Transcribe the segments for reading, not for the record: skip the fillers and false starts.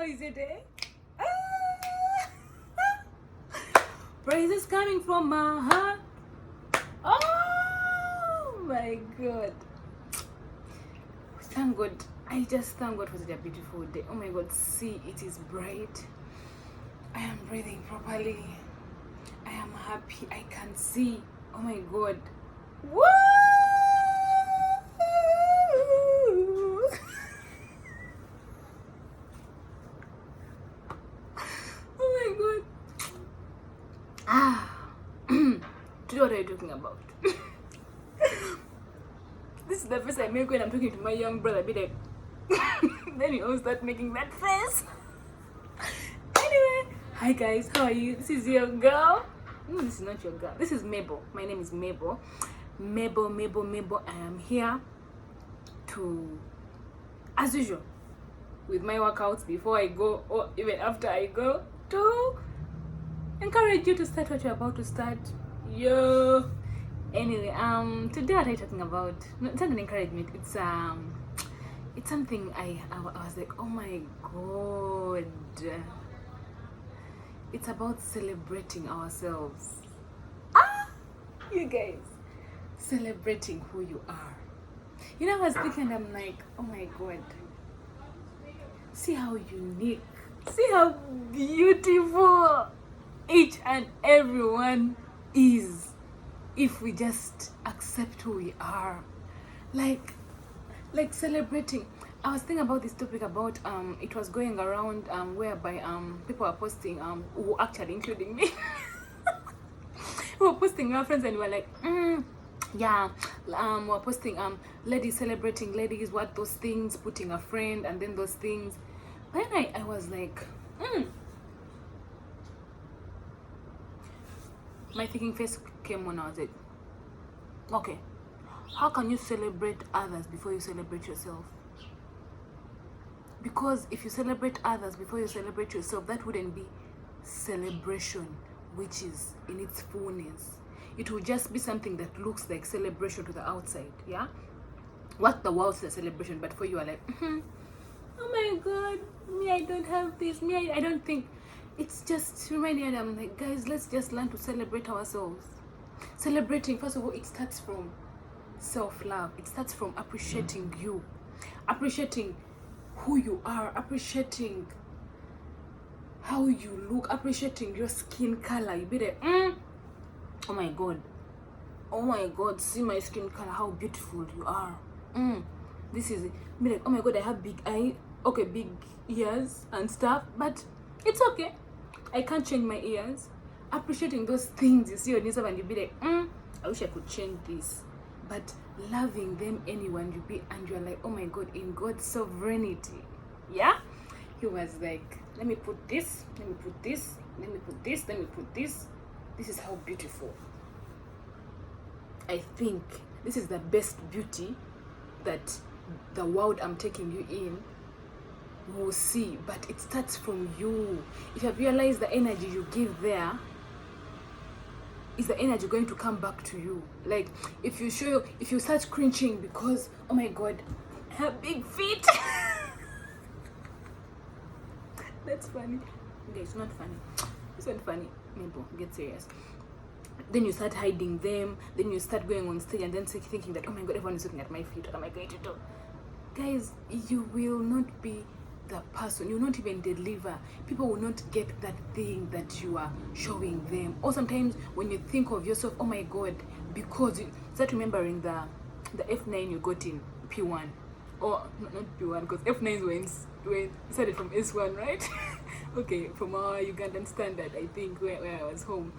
How is your day? Praises coming from my heart. Oh my God. Thank God. I just thank God for such a beautiful day. Oh my God. See, it is bright. I am breathing properly. I am happy. I can see. Oh my God. Woo! Oh my God. Today what are you talking about? This is the face I make when I'm talking to my young brother. Be like, then you all start making that face. Anyway, hi guys, how are you? This is your girl. No, this is not your girl. This is Mabel. My name is Mabel. Mabel. I am here to, as usual, with my workouts before I go or even after I go, to encourage you to start what you're about to start. Yo. Anyway, today what are you talking about? No, it's not an encouragement. It's something I was like, oh my God. It's about celebrating ourselves. You guys, celebrating who you are. You know, I was thinking, I'm like, oh my God. See how unique, see how beautiful each and everyone is if we just accept who we are. Like celebrating. I was thinking about this topic about it was going around whereby people are posting who actually including me we were posting our friends and we were like yeah, we're posting ladies celebrating ladies, what those things, putting a friend and then those things. Then I was like my thinking face came on. I was like, okay, how can you celebrate others before you celebrate yourself? Because if you celebrate others before you celebrate yourself, that wouldn't be celebration, which is in its fullness. It will just be something that looks like celebration to the outside, yeah? What the world says celebration, but for you are like, oh my God, me, I don't have this, me, I don't think. It's just reminding them, like, guys, let's just learn to celebrate ourselves. Celebrating, first of all, it starts from self-love. It starts from appreciating you, appreciating who you are, appreciating how you look, appreciating your skin color. You be like, oh my God, see my skin color, how beautiful you are. This is it. Be like, oh my God, I have big eye, okay, big ears and stuff, but it's okay. I can't change my ears. Appreciating those things you see on yourself and you be like, I wish I could change this. But loving them anyone you be, and you're like, oh my God, in God's sovereignty. Yeah? He was like, let me put this, let me put this, let me put this, let me put this. This is how beautiful. I think this is the best beauty that the world I'm taking you in will see, but it starts from you. If you have realized the energy you give there, is the energy going to come back to you? Like if you start cringing because, oh my God, I have big feet. That's funny. Okay, it's not funny. It's not funny. Maybe get serious. Then you start hiding them. Then you start going on stage and then thinking that, oh my God, everyone is looking at my feet. What am I going to do? Guys, you will not be the person. You will not even deliver. People will not get that thing that you are showing them. Or sometimes when you think of yourself, oh my God, because you start remembering the F9 you got in P1, or not P1, because F9s were started from S1, right? Okay, from our Ugandan standard, I think, where I was home.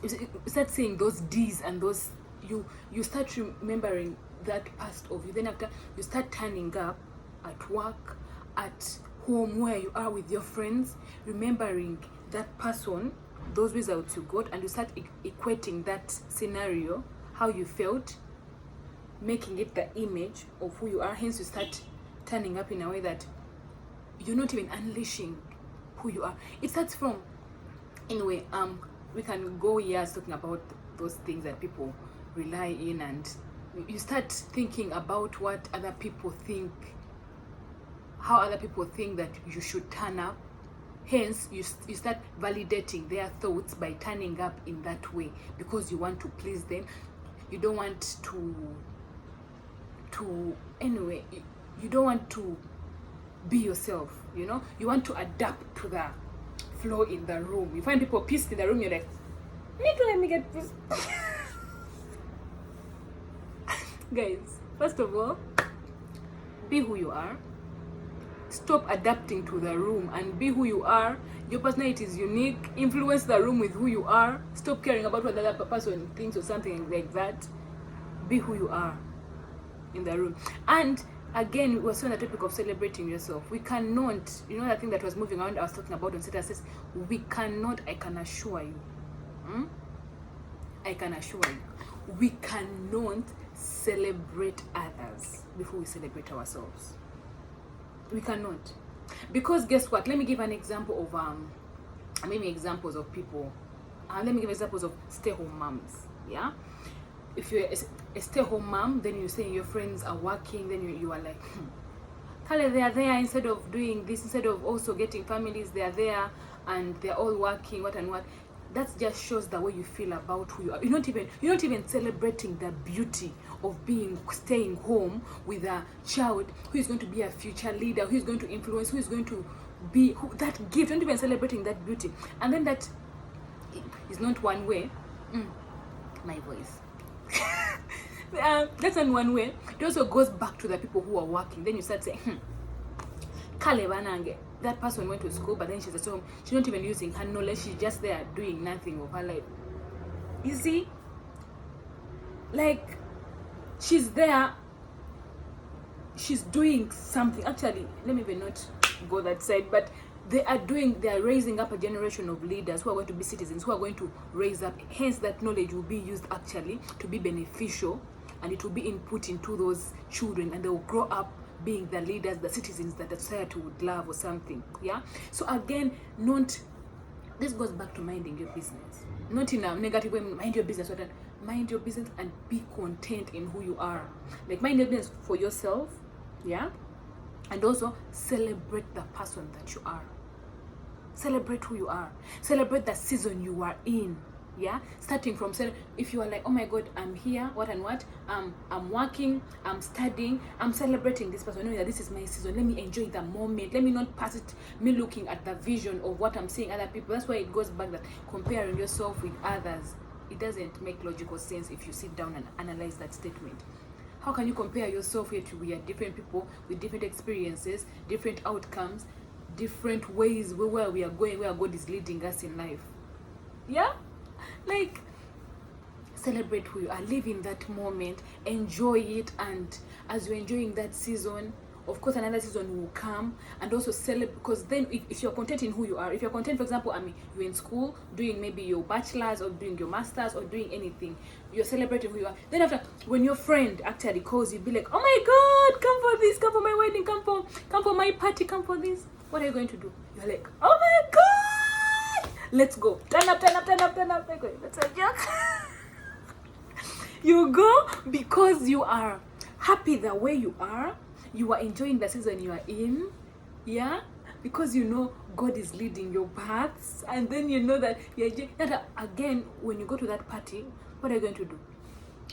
You start saying those D's and those, you start remembering that past of you. Then after, you start turning up at work, at home, where you are with your friends, remembering that person, those results you got, and you start equating that scenario, how you felt, making it the image of who you are. Hence you start turning up in a way that you're not even unleashing who you are. It starts from, anyway, we can go years talking about those things that people rely in, and you start thinking about what other people think, how other people think that you should turn up. Hence, you start validating their thoughts by turning up in that way because you want to please them. You don't want anyway, you don't want to be yourself, you know? You want to adapt to the flow in the room. You find people pissed in the room, you're like, me too, let me get pissed. Guys, first of all, be who you are. Stop adapting to the room and be who you are. Your personality is unique. Influence the room with who you are. Stop caring about what the other person thinks or something like that. Be who you are in the room. And again, we're still on the topic of celebrating yourself. We cannot, you know, that thing that was moving around, I was talking about on statuses. We cannot, I can assure you, I can assure you, we cannot celebrate others before we celebrate ourselves. We cannot, because guess what? Let me give an example of maybe examples of people. Let me give examples of stay-home moms. Yeah, if you're a stay-home mom, then you say your friends are working, then you are like, Kale, they are there instead of doing this, instead of also getting families, they are there and they're all working, what and what. That just shows the way you feel about who you are. You're not even celebrating the beauty of staying home with a child who is going to be a future leader, who is going to influence, who is going to be that gift. You're not even celebrating that beauty. And then that is not one way. My voice. That's not one way. It also goes back to the people who are working. Then you start saying, Kale banange. That person went to school, but then she's at home. She's not even using her knowledge. She's just there doing nothing of her life. You see? Like, she's there. She's doing something. Actually, let me even not go that side. But they are raising up a generation of leaders who are going to be citizens, who are going to raise up. Hence, that knowledge will be used actually to be beneficial. And it will be input into those children. And they will grow up being the leaders, the citizens that the society would love or something. Yeah. So again, this goes back to minding your business. Not in a negative way, mind your business, but mind your business and be content in who you are. Like, mind your business for yourself, yeah? And also celebrate the person that you are. Celebrate who you are. Celebrate the season you are in. Yeah, starting from, if you are like, oh my God, I'm here, what and what, I'm working, I'm studying, I'm celebrating this person, knowing that this is my season. Let me enjoy the moment. Let me not pass it, me looking at the vision of what I'm seeing other people. That's why it goes back that comparing yourself with others, it doesn't make logical sense if you sit down and analyze that statement. How can you compare yourself yet we are different people with different experiences, different outcomes, different ways where we are going, where God is leading us in life? Yeah? Like, celebrate who you are, live in that moment, enjoy it, and as you're enjoying that season, of course another season will come, and also celebrate, because then if you're content in who you are, if you're content, for example, you're in school doing maybe your bachelor's or doing your master's or doing anything, you're celebrating who you are. Then after, when your friend actually calls you, be like, oh my God, come for this, come for my wedding, come for my party, come for this. What are you going to do? You're like, oh my God, let's go. Turn up. That's a joke. You go because you are happy the way you are. You are enjoying the season you are in. Yeah? Because you know God is leading your paths. And then you know that again, when you go to that party, what are you going to do?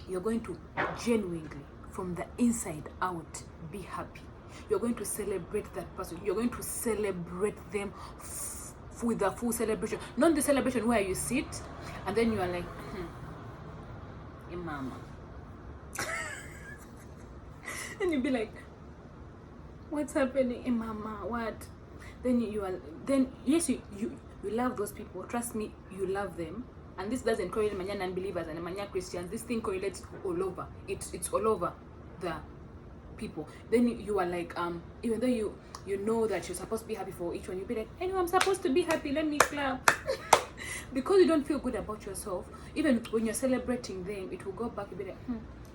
You're going to genuinely, from the inside out, be happy. You're going to celebrate that person. You're going to celebrate them with a full celebration. Not the celebration where you sit and then you are like, hey mama. And you be like, what's happening? Hey mama, what? Then yes, you love those people. Trust me, you love them. And this doesn't correlate Manya non-believers and Manya Christians. This thing correlates all over. It's all over the people. Then you are like, even though you know that you're supposed to be happy for each one, you'll be like, anyway, I'm supposed to be happy, let me clap. Because you don't feel good about yourself, even when you're celebrating them, it will go back and be like,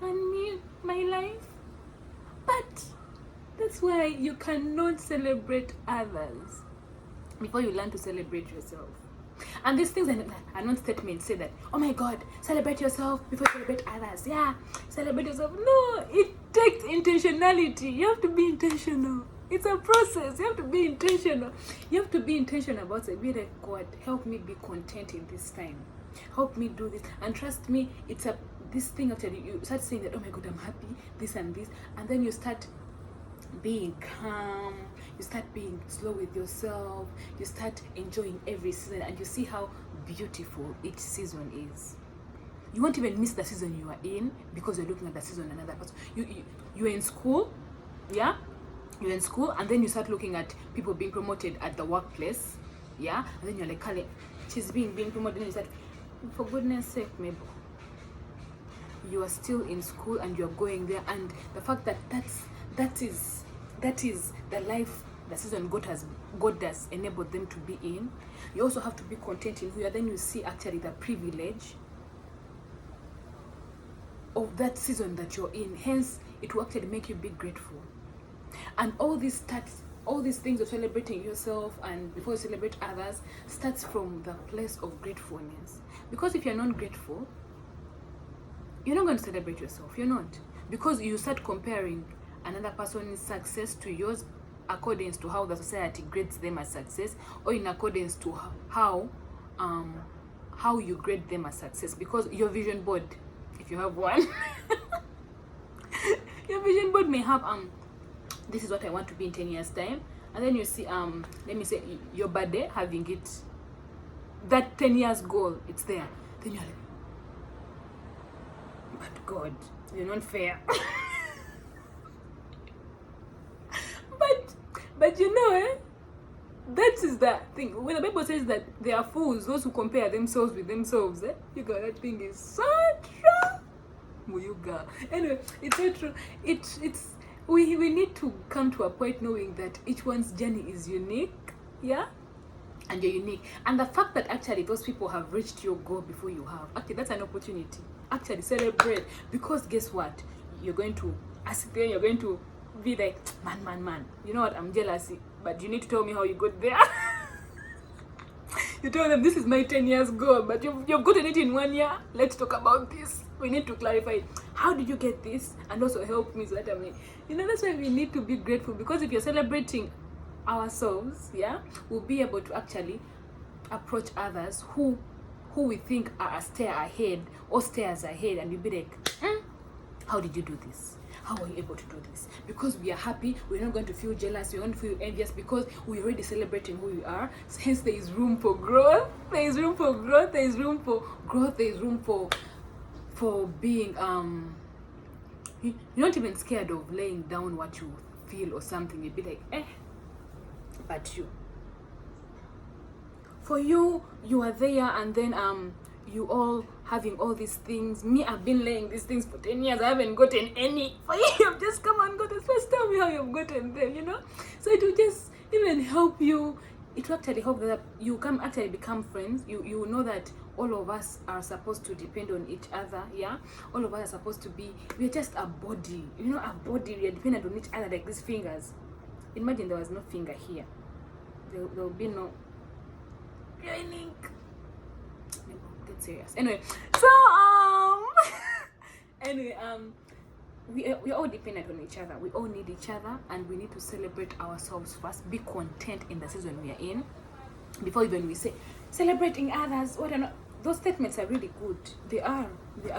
and me, my life. But that's why you cannot celebrate others before you learn to celebrate yourself. And these things are not statements say that, oh my God, celebrate yourself before you celebrate others. Yeah, celebrate yourself. No, it takes intentionality. You have to be intentional. It's a process. You have to be intentional. You have to be intentional about it. Be like, God, help me be content in this time. Help me do this. And trust me, it's a this thing after you start saying that, oh my God, I'm happy, this and this, and then you start being calm, you start being slow with yourself, you start enjoying every season, and you see how beautiful each season is. You won't even miss the season you are in because you're looking at the season another person. You're in school, yeah? You're in school, and then you start looking at people being promoted at the workplace, yeah? And then you're like, Kale, she's being promoted, and you start, for goodness sake, maybe you are still in school and you're going there, and the fact that that is the life the season God has enabled them to be in. You also have to be content in who you are. Then you see actually the privilege of that season that you're in. Hence, it will actually make you be grateful. And all these things of celebrating yourself and before you celebrate others starts from the place of gratefulness. Because if you're not grateful, you're not going to celebrate yourself. You're not. Because you start comparing another person's success to yours according to how the society grades them as success, or in accordance to how you grade them as success. Because your vision board, if you have one, your vision board may have this is what I want to be in 10 years time, and then you see let me say your birthday having it, that 10 years goal, it's there. Then you're like, but God, you're not fair. but you know, that is the thing. When the Bible says that they are fools, those who compare themselves with themselves, you got that thing is so true. Muyuga. Anyway, it's so true. It's we need to come to a point knowing that each one's journey is unique, yeah, and you're unique. And the fact that actually those people have reached your goal before you have, actually that's an opportunity. Actually celebrate, because guess what? You're going to ask them, you're going to be like, man, you know what, I'm jealous, but you need to tell me how you got there. You tell them, this is my 10 years goal, but you've gotten it in 1 year. Let's talk about this. We need to clarify, how did you get this, and also help me so that that's why we need to be grateful. Because if you're celebrating ourselves, yeah, we'll be able to actually approach others who we think are a stair ahead or stairs ahead, and you'll be like, how did you do this? How are you able to do this? Because we are happy, we're not going to feel jealous, we're going to feel envious, because we're already celebrating who we are. Hence, there is room for growth. There is room for growth. There is room for growth. There is room for being you're not even scared of laying down what you feel or something. You'd be like, but for you are there, and then you all having all these things. Me, I've been laying these things for 10 years. I haven't gotten any. For you, you've just come and got it. First, tell me how you've gotten them, So it will just even help you. It will actually help that you can actually become friends. You know that all of us are supposed to depend on each other, yeah? All of us are supposed to be, we're just a body, a body. We are dependent on each other like these fingers. Imagine there was no finger here. There will be no joining. Get serious. Anyway, so we all dependent on each other. We all need each other, and we need to celebrate ourselves first. Be content in the season we are in before even we say celebrating others. Those statements are really good. They are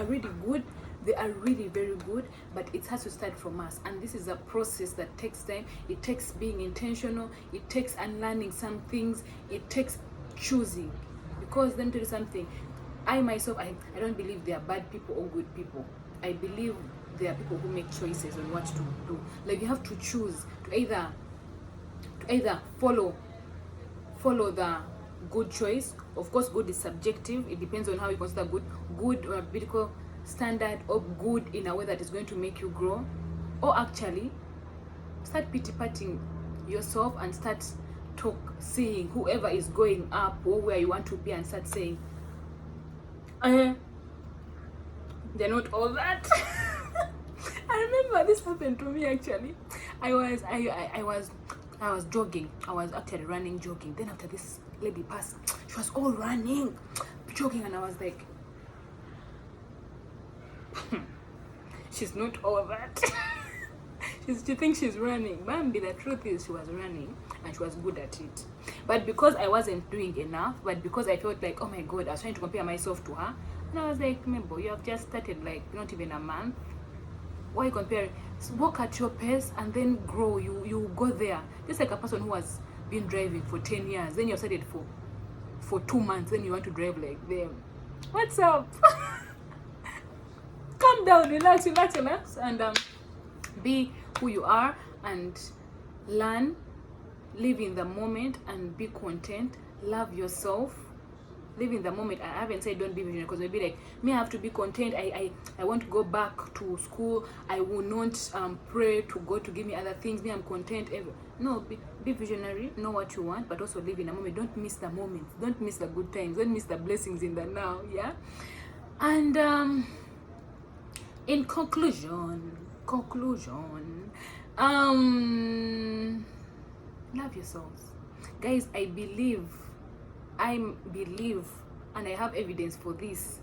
really good. They are really very good, but it has to start from us. And this is a process that takes time. It takes being intentional. It takes unlearning some things. It takes choosing. Because let me tell you something. I myself, I don't believe there are bad people or good people. I believe there are people who make choices on what to do. Like, you have to choose to either follow the good choice. Of course, good is subjective. It depends on how you consider good or a biblical standard, or good in a way that is going to make you grow. Or actually start pity-patting yourself and start seeing whoever is going up or where you want to be, and start saying, they're not all that. I remember this happened to me actually. I was jogging. I was actually jogging. Then after this lady passed, she was all running, jogging, and I was like, she's not all that. She thinks she's running. Bambi, the truth is she was running and she was good at it. But because I wasn't doing enough, but because I felt like, oh my God, I was trying to compare myself to her. And I was like, Mabel, you have just started like not even a month. Why compare? Walk at your pace and then grow. You go there. Just like a person who has been driving for 10 years, then you started for 2 months, then you want to drive like them. What's up? Calm down, relax, and be who you are and learn, live in the moment and be content. Love yourself. Live in the moment. I haven't said don't be visionary, because maybe like me, I have to be content. I want to go back to school. I will not pray to God to give me other things. Me, I'm content. No, be visionary. Know what you want, but also live in the moment. Don't miss the moment. Don't miss the good times. Don't miss the blessings in the now. Yeah. And in conclusion, love yourselves, guys. I believe, and I have evidence for this,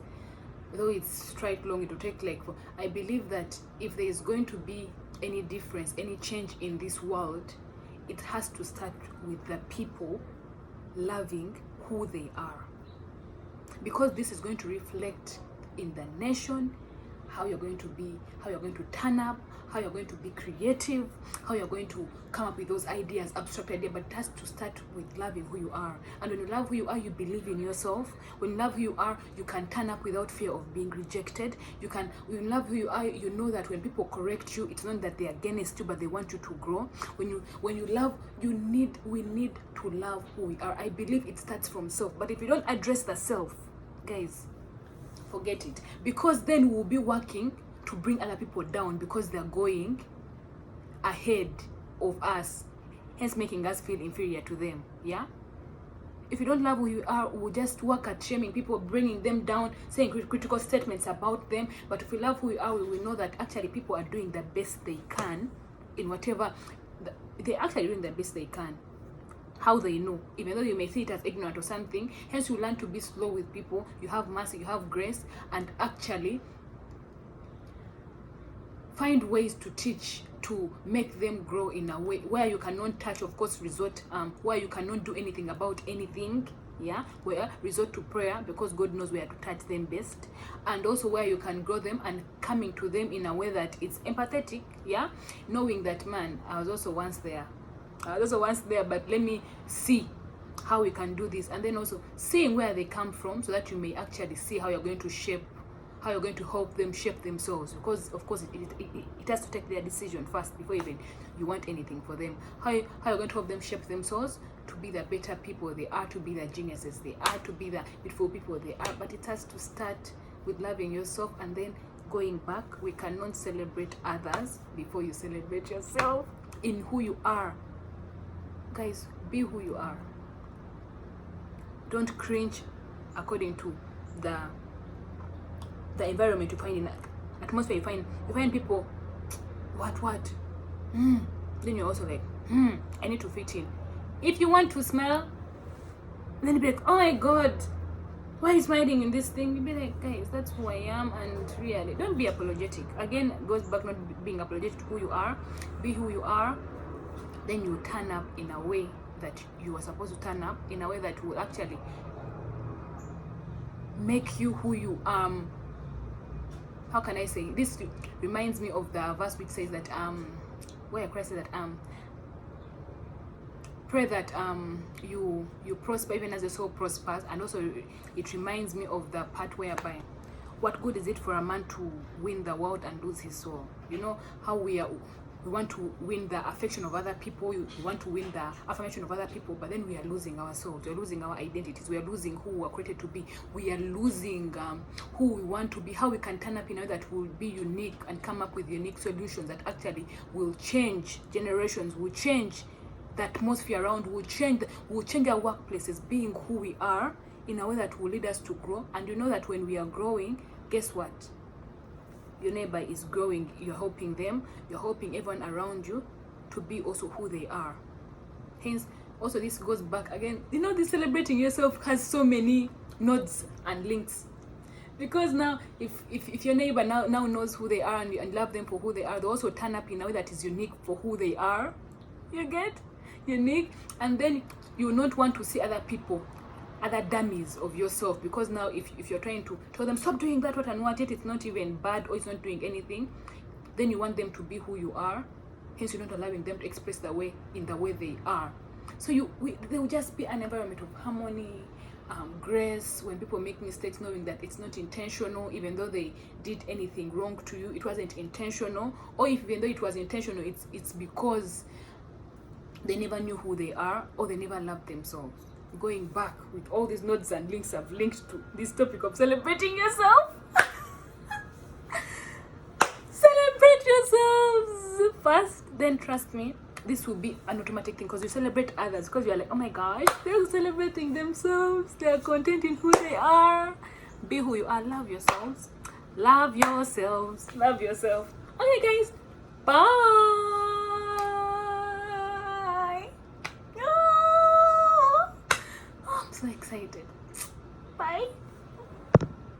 though it's quite long, it will take like I believe that if there is going to be any difference, any change in this world, it has to start with the people loving who they are, because this is going to reflect in the nation, how you're going to be, how you're going to turn up, how you're going to be creative, how you're going to come up with those ideas, abstract ideas. But it has to start with loving who you are. And when you love who you are, you believe in yourself. When you love who you are, you can turn up without fear of being rejected. When you love who you are, you know that when people correct you, it's not that they're against you, but they want you to grow. When you love, we need to love who we are. I believe it starts from self. But if you don't address the self, guys, forget it, because then we'll be working to bring other people down because they're going ahead of us, hence making us feel inferior to them. Yeah, if you don't love who you are, we'll just work at shaming people, bringing them down, saying critical statements about them. But if we love who we are, we will know that actually people are doing the best they can in whatever they're actually doing the best they can. How they know, even though you may see it as ignorant or something. Hence, you learn to be slow with people. You have mercy, you have grace, and actually find ways to teach, to make them grow in a way where you cannot touch, of course, where you cannot do anything about anything. Yeah, where resort to prayer, because God knows where to touch them best, and also where you can grow them and coming to them in a way that it's empathetic. Yeah, knowing that, man, I was also once there, but let me see how we can do this, and then also seeing where they come from, so that you may actually see how you're going to help them shape themselves, because of course it has to take their decision first before even you want anything for them. How you're going to help them shape themselves to be the better people they are, to be the geniuses they are, to be the beautiful people they are. But it has to start with loving yourself and then going back. We cannot celebrate others before you celebrate yourself in who you are. Guys, be who you are. Don't cringe according to the environment you find, in atmosphere you find people what then you're also like I need to fit in. If you want to smile, then you be like, oh my God, why is smiling in this thing? You be like, guys, that's who I am. And really, don't be apologetic. Again, goes back not being apologetic to who you are. Be who you are. Then you turn up in a way that you are supposed to turn up, in a way that will actually make you who you are. How can I say this? Reminds me of the verse which says that where Christ says that pray that you prosper even as your soul prospers. And also it reminds me of the part whereby, what good is it for a man to win the world and lose his soul? You know how we want to win the affection of other people, we want to win the affirmation of other people, but then we are losing our souls, we are losing our identities, we are losing who we are created to be, we are losing who we want to be, how we can turn up in a way that will be unique and come up with unique solutions that actually will change generations, will change the atmosphere around, will change our workplaces, being who we are in a way that will lead us to grow. And you know that when we are growing, guess what? Your neighbor is growing, you're helping them, you're helping everyone around you to be also who they are. Hence, also this goes back again, you know, this celebrating yourself has so many nodes and links. Because now if your neighbor now knows who they are and love them for who they are, they also turn up in a way that is unique for who they are. You get unique, and then you not want to see other people, other dummies of yourself, because now if you're trying to tell them stop doing that, what and what, yet it's not even bad or it's not doing anything, then you want them to be who you are, hence you're not allowing them to express the way they are. So there will just be an environment of harmony, grace. When people make mistakes, knowing that it's not intentional, even though they did anything wrong to you, it wasn't intentional. Or if even though it was intentional, it's because they never knew who they are, or they never loved themselves. Going back with all these notes and links I've linked to this topic of celebrating yourself. Celebrate yourselves first, then trust me, this will be an automatic thing, because you celebrate others because you're like, oh my gosh, they're celebrating themselves, they're content in who they are. Be who you are. Love yourselves. Love yourselves. Love yourself. Okay guys, bye. Oh, I'm so excited. Bye.